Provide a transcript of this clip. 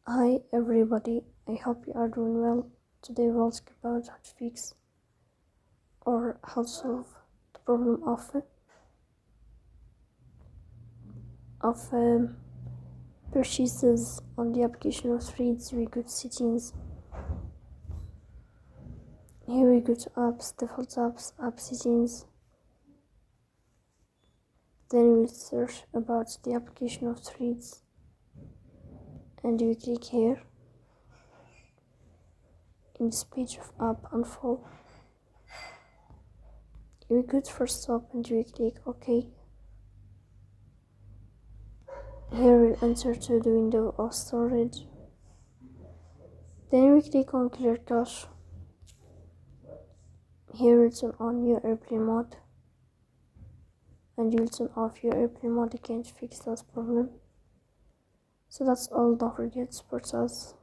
Hi everybody, I hope you are doing well. Today we'll talk about how to fix or how to solve the problem of purchases on the application of Threads. We go to settings. Here we go to apps, default apps, app settings. Then we search about the application of Threads and we click here in this page of app info. We go to first stop and we click OK. Here we'll enter to the window of storage. Then we click on clear cache. Here we'll turn on your airplane mode. And you'll turn off your airplane mode again to fix that problem. So that's all, don't forget to support us.